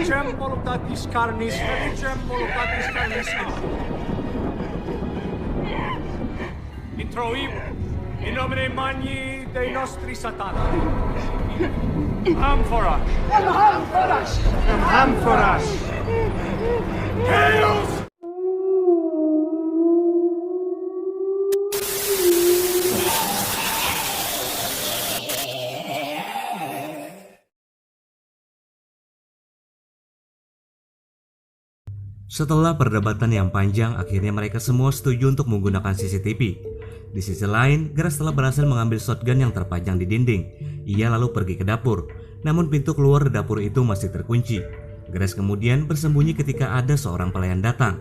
Religem voluntatis carnis, religem voluntatis carnis. Introivo, in nomine Magni Dei nostri Satana. Amphoras! Amphoras! Amphoras! Chaos! Setelah perdebatan yang panjang, akhirnya mereka semua setuju untuk menggunakan CCTV. Di sisi lain, Grace telah berhasil mengambil shotgun yang terpajang di dinding. Ia lalu pergi ke dapur, namun pintu keluar dari dapur itu masih terkunci. Grace kemudian bersembunyi ketika ada seorang pelayan datang.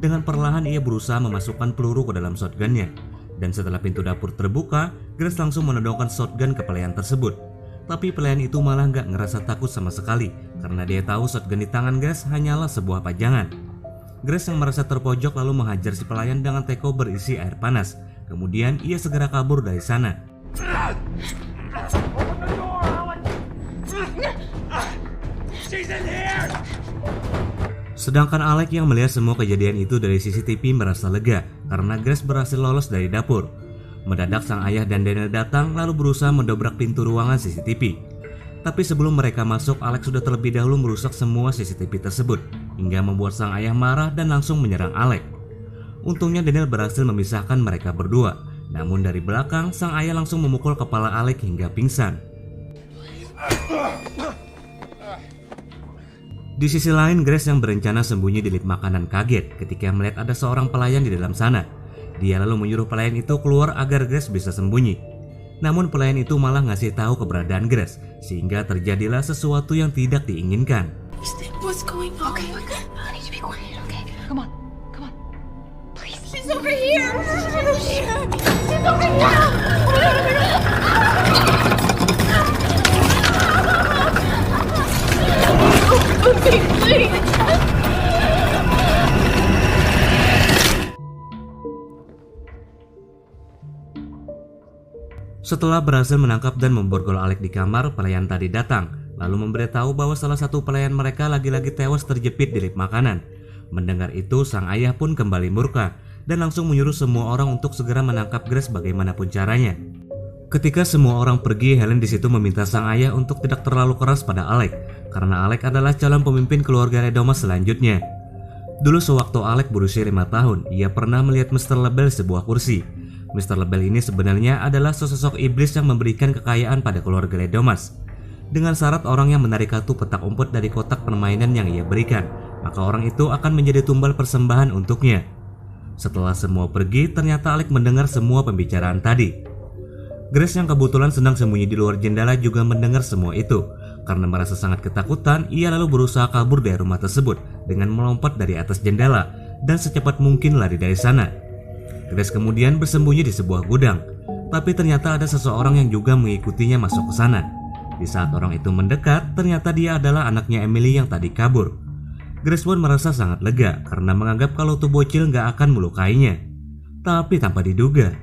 Dengan perlahan ia berusaha memasukkan peluru ke dalam shotgunnya. Dan setelah pintu dapur terbuka, Grace langsung menodongkan shotgun ke pelayan tersebut. Tapi pelayan itu malah gak ngerasa takut sama sekali, karena dia tahu shotgun di tangan Grace hanyalah sebuah pajangan. Grace yang merasa terpojok lalu menghajar si pelayan dengan teko berisi air panas. Kemudian ia segera kabur dari sana. Sedangkan Alec yang melihat semua kejadian itu dari CCTV merasa lega karena Grace berhasil lolos dari dapur. Mendadak sang ayah dan Daniel datang lalu berusaha mendobrak pintu ruangan CCTV. Tapi sebelum mereka masuk, Alex sudah terlebih dahulu merusak semua CCTV tersebut hingga membuat sang ayah marah dan langsung menyerang Alex. Untungnya Daniel berhasil memisahkan mereka berdua. Namun dari belakang, sang ayah langsung memukul kepala Alex hingga pingsan. Di sisi lain, Grace yang berencana sembunyi di lift makanan kaget ketika melihat ada seorang pelayan di dalam sana. Dia lalu menyuruh pelayan itu keluar agar Grace bisa sembunyi. Namun pelayan itu malah ngasih tahu keberadaan Grace, sehingga terjadilah sesuatu yang tidak diinginkan. What's going on? Okay, I need to be quiet, okay? Come on. Please. She's over here! She's over here! Okay, please! Setelah berhasil menangkap dan memborgol Alex di kamar, pelayan tadi datang, lalu memberitahu bahwa salah satu pelayan mereka lagi-lagi tewas terjepit di lift makanan. Mendengar itu, sang ayah pun kembali murka dan langsung menyuruh semua orang untuk segera menangkap Grace bagaimanapun caranya. Ketika semua orang pergi, Helen di situ meminta sang ayah untuk tidak terlalu keras pada Alex, karena Alex adalah calon pemimpin keluarga Redomas selanjutnya. Dulu sewaktu Alex berusia 5 tahun, ia pernah melihat Mr. Lebel di sebuah kursi. Mr. Lebel ini sebenarnya adalah sosok iblis yang memberikan kekayaan pada keluarga Redomas. Dengan syarat orang yang menarik kartu petak umpet dari kotak permainan yang ia berikan, maka orang itu akan menjadi tumbal persembahan untuknya. Setelah semua pergi, ternyata Alex mendengar semua pembicaraan tadi. Grace yang kebetulan sedang sembunyi di luar jendela juga mendengar semua itu. Karena merasa sangat ketakutan, ia lalu berusaha kabur dari rumah tersebut dengan melompat dari atas jendela dan secepat mungkin lari dari sana. Grace kemudian bersembunyi di sebuah gudang, tapi ternyata ada seseorang yang juga mengikutinya masuk ke sana. Di saat orang itu mendekat, ternyata dia adalah anaknya Emily yang tadi kabur. Grace pun merasa sangat lega karena menganggap kalau tuh bocil gak akan melukainya. Tapi tanpa diduga,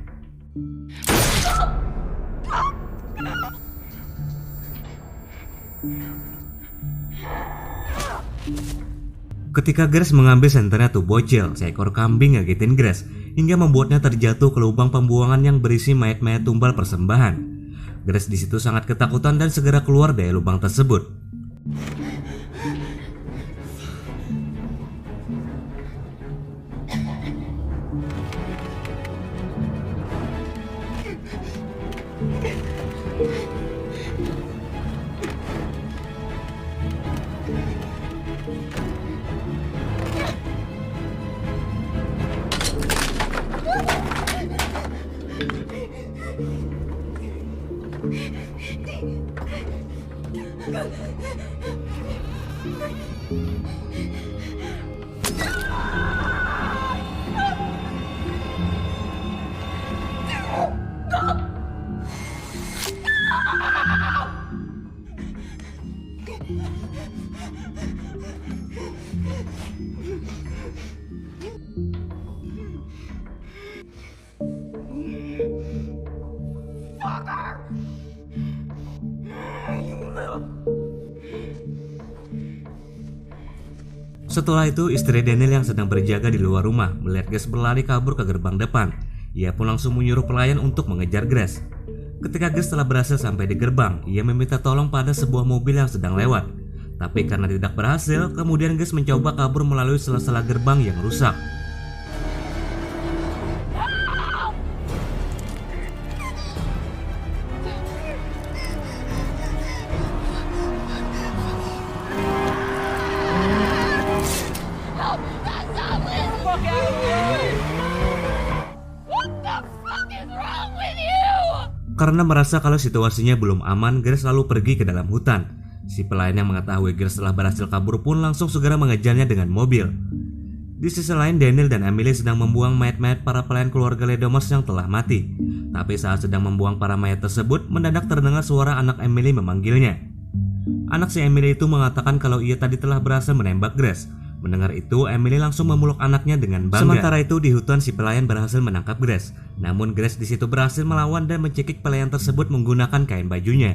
ketika Grace mengambil senternya tuh bocil, seekor kambing ngagetin Grace hingga membuatnya terjatuh ke lubang pembuangan yang berisi mayat-mayat tumbal persembahan. Grace di situ sangat ketakutan dan segera keluar dari lubang tersebut. Setelah itu, istri Daniel yang sedang berjaga di luar rumah melihat Grace berlari kabur ke gerbang depan. Ia pun langsung menyuruh pelayan untuk mengejar Grace. Ketika Grace telah berhasil sampai di gerbang, ia meminta tolong pada sebuah mobil yang sedang lewat. Tapi karena tidak berhasil, kemudian Grace mencoba kabur melalui sela-sela gerbang yang rusak. Karena merasa kalau situasinya belum aman, Grace lalu pergi ke dalam hutan. Si pelayan yang mengetahui Grace telah berhasil kabur pun langsung segera mengejarnya dengan mobil. Di sisi lain, Daniel dan Emily sedang membuang mayat-mayat para pelayan keluarga Ledomas yang telah mati. Tapi saat sedang membuang para mayat tersebut, mendadak terdengar suara anak Emily memanggilnya. Anak si Emily itu mengatakan kalau ia tadi telah berhasil menembak Grace. Mendengar itu, Emily langsung memeluk anaknya dengan bangga. Sementara itu di hutan si pelayan berhasil menangkap Grace. Namun Grace di situ berhasil melawan dan mencekik pelayan tersebut menggunakan kain bajunya.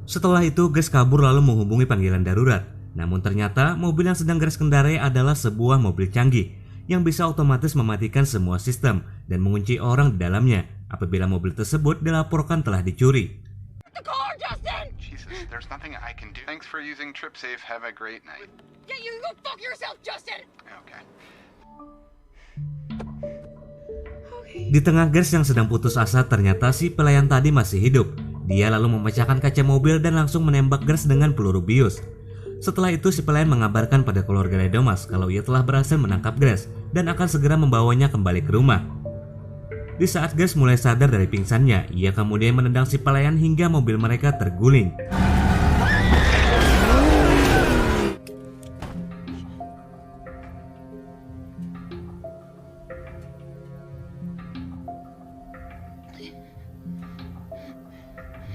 Setelah itu Grace kabur lalu menghubungi panggilan darurat. Namun ternyata mobil yang sedang Grace kendarai adalah sebuah mobil canggih yang bisa otomatis mematikan semua sistem dan mengunci orang di dalamnya apabila mobil tersebut dilaporkan telah dicuri. The car, Justin! Jesus, there's nothing I can do. Thanks for using TripSafe. Have a great night. Yeah, you go fuck yourself, Justin! Okay. Di tengah Grace yang sedang putus asa, ternyata si pelayan tadi masih hidup. Dia lalu memecahkan kaca mobil dan langsung menembak Grace dengan peluru bius. Setelah itu si pelayan mengabarkan pada keluarga Ledomas kalau ia telah berhasil menangkap Grace dan akan segera membawanya kembali ke rumah. Di saat Grace mulai sadar dari pingsannya, ia kemudian menendang si pelayan hingga mobil mereka terguling.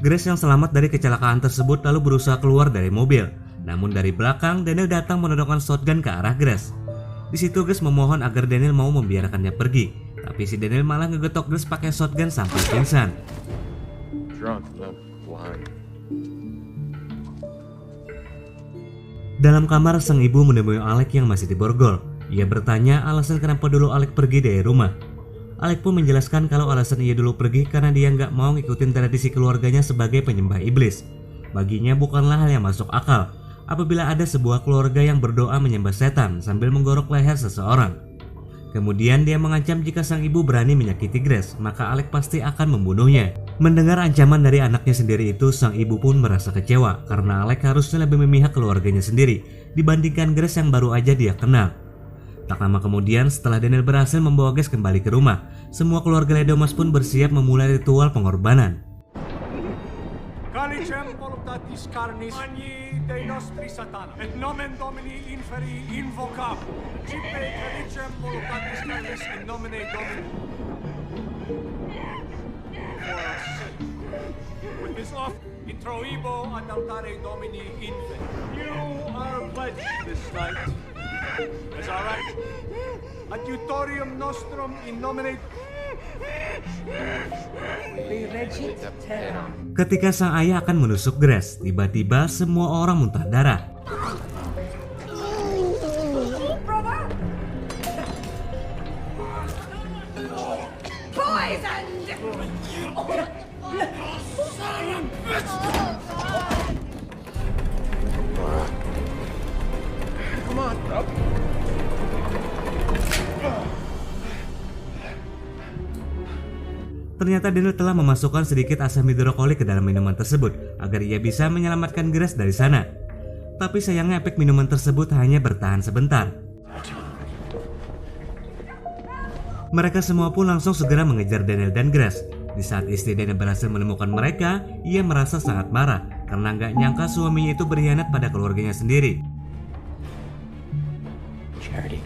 Grace yang selamat dari kecelakaan tersebut lalu berusaha keluar dari mobil. Namun dari belakang, Daniel datang menodongkan shotgun ke arah Grace. Di situ Grace memohon agar Daniel mau membiarkannya pergi. Tapi si Daniel malah ngegetok Grace pakai shotgun sampai pingsan. Dalam kamar, sang ibu menemui Alec yang masih diborgol. Ia bertanya alasan kenapa dulu Alec pergi dari rumah. Alec pun menjelaskan kalau alasan ia dulu pergi karena dia nggak mau ngikutin tradisi keluarganya sebagai penyembah iblis. Baginya bukanlah hal yang masuk akal apabila ada sebuah keluarga yang berdoa menyembah setan sambil menggorok leher seseorang. Kemudian dia mengancam jika sang ibu berani menyakiti Grace, maka Alec pasti akan membunuhnya. Mendengar ancaman dari anaknya sendiri itu, sang ibu pun merasa kecewa karena Alec harusnya lebih memihak keluarganya sendiri dibandingkan Grace yang baru aja dia kenal. Tak lama kemudian, setelah Daniel berhasil membawa Grace kembali ke rumah, semua keluarga Ledomas pun bersiap memulai ritual pengorbanan. Calicem voluptatis carnis magni Dei nostri satana, et nomen Domini inferi invocam. Cipe calicem voluptatis carnis in nomine Domini. For our sake. With this off, introibo ad altare Domini inferi. You are pledged this night. As our right, adjutorium nostrum in nomine. Ketika sang ayah akan menusuk Grace, tiba-tiba semua orang muntah darah. Ternyata Daniel telah memasukkan sedikit asam hidrokolik ke dalam minuman tersebut agar ia bisa menyelamatkan Grace dari sana. Tapi sayangnya efek minuman tersebut hanya bertahan sebentar. Mereka semua pun langsung segera mengejar Daniel dan Grace. Di saat istri Daniel berhasil menemukan mereka, ia merasa sangat marah karena nggak nyangka suaminya itu berkhianat pada keluarganya sendiri. Charity,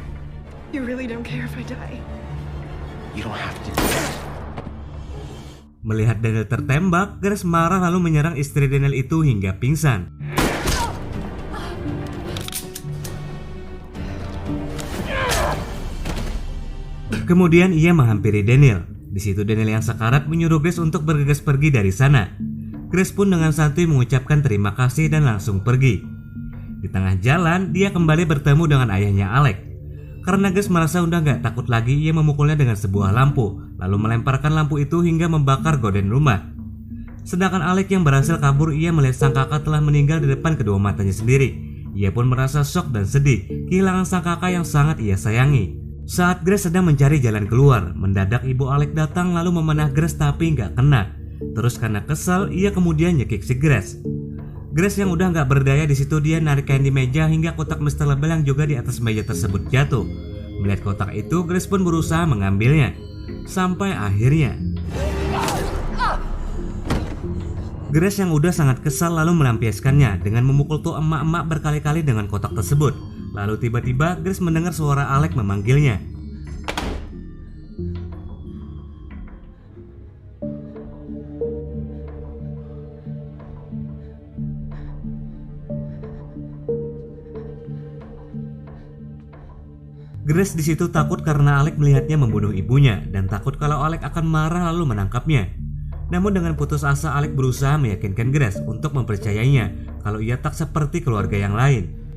You really don't care if I die. you don't have to do that. Melihat Daniel tertembak, Grace marah lalu menyerang istri Daniel itu hingga pingsan. Kemudian ia menghampiri Daniel. Di situ Daniel yang sekarat menyuruh Grace untuk bergegas pergi dari sana. Grace pun dengan santuy mengucapkan terima kasih dan langsung pergi. Di tengah jalan, dia kembali bertemu dengan ayahnya Alec. Karena Grace merasa udah gak takut lagi, ia memukulnya dengan sebuah lampu, lalu melemparkan lampu itu hingga membakar gorden rumah. Sedangkan Alec yang berhasil kabur, ia melihat sang kakak telah meninggal di depan kedua matanya sendiri. Ia pun merasa shock dan sedih, kehilangan sang kakak yang sangat ia sayangi. Saat Grace sedang mencari jalan keluar, mendadak ibu Alec datang lalu memanah Grace tapi gak kena. Terus karena kesal, ia kemudian nyekik si Grace. Grace yang udah gak berdaya di situ, dia narik kain di meja hingga kotak Mr. Label yang juga di atas meja tersebut jatuh. Melihat kotak itu, Grace pun berusaha mengambilnya. Sampai akhirnya Grace yang udah sangat kesal lalu melampiaskannya dengan memukul tuh emak-emak berkali-kali dengan kotak tersebut. Lalu tiba-tiba Grace mendengar suara Alec memanggilnya. Grace di situ takut karena Alec melihatnya membunuh ibunya dan takut kalau Alec akan marah lalu menangkapnya. Namun dengan putus asa, Alec berusaha meyakinkan Grace untuk mempercayainya kalau ia tak seperti keluarga yang lain.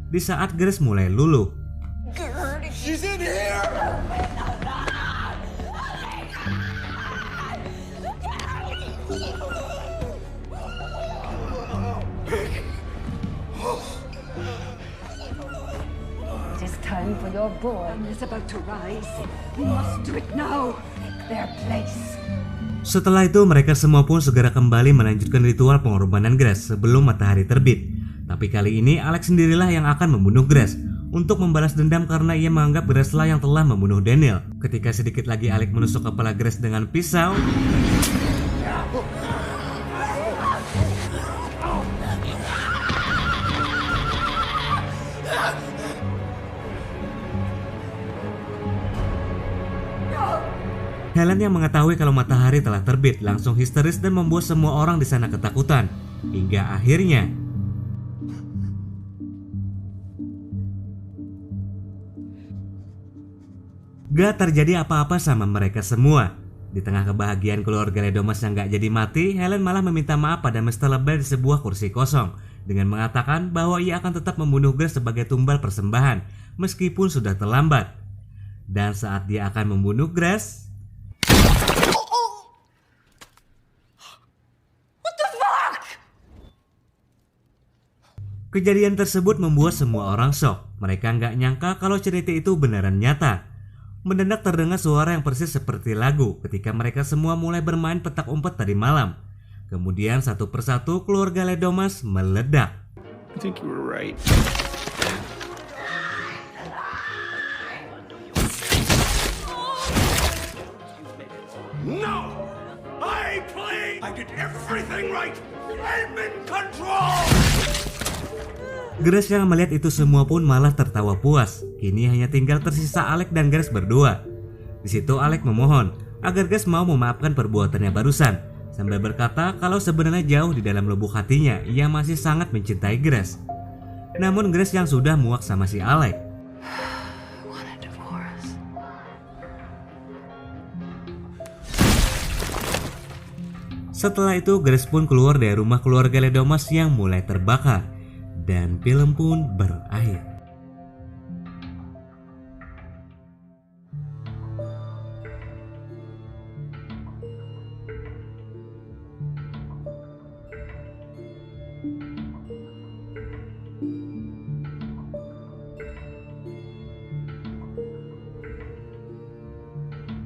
Di saat Grace mulai luluh, She's in here! It is time for your boy. Is about to rise. We must do it now. Their place. Setelah itu mereka semua pun segera kembali melanjutkan ritual pengorbanan Grace sebelum matahari terbit. Tapi kali ini Alex sendirilah yang akan membunuh Grace untuk membalas dendam karena ia menganggap Grace lah yang telah membunuh Daniel. Ketika sedikit lagi Alex menusuk kepala Grace dengan pisau, Helen yang mengetahui kalau matahari telah terbit langsung histeris dan membuat semua orang di sana ketakutan. Hingga akhirnya gak terjadi apa-apa sama mereka semua. Di tengah kebahagiaan keluarga Ledomas yang gak jadi mati, Helen malah meminta maaf pada Mr. Label di sebuah kursi kosong dengan mengatakan bahwa ia akan tetap membunuh Grace sebagai tumbal persembahan meskipun sudah terlambat. Dan saat dia akan membunuh Grace, kejadian tersebut membuat semua orang shock. Mereka nggak nyangka kalau cerita itu beneran nyata. Mendadak terdengar suara yang persis seperti lagu ketika mereka semua mulai bermain petak umpet tadi malam. Kemudian satu persatu keluarga Ledomas meledak. I think you were right. No! I played! I did everything right! I'm in control! Grace yang melihat itu semua pun malah tertawa puas. Kini hanya tinggal tersisa Alec dan Grace berdua. Di situ Alec memohon agar Grace mau memaafkan perbuatannya barusan, sambil berkata kalau sebenarnya jauh di dalam lubuk hatinya ia masih sangat mencintai Grace. Namun Grace yang sudah muak sama si Alec. What a divorce. Setelah itu Grace pun keluar dari rumah keluarga Ledomas yang mulai terbakar. Dan film pun berakhir.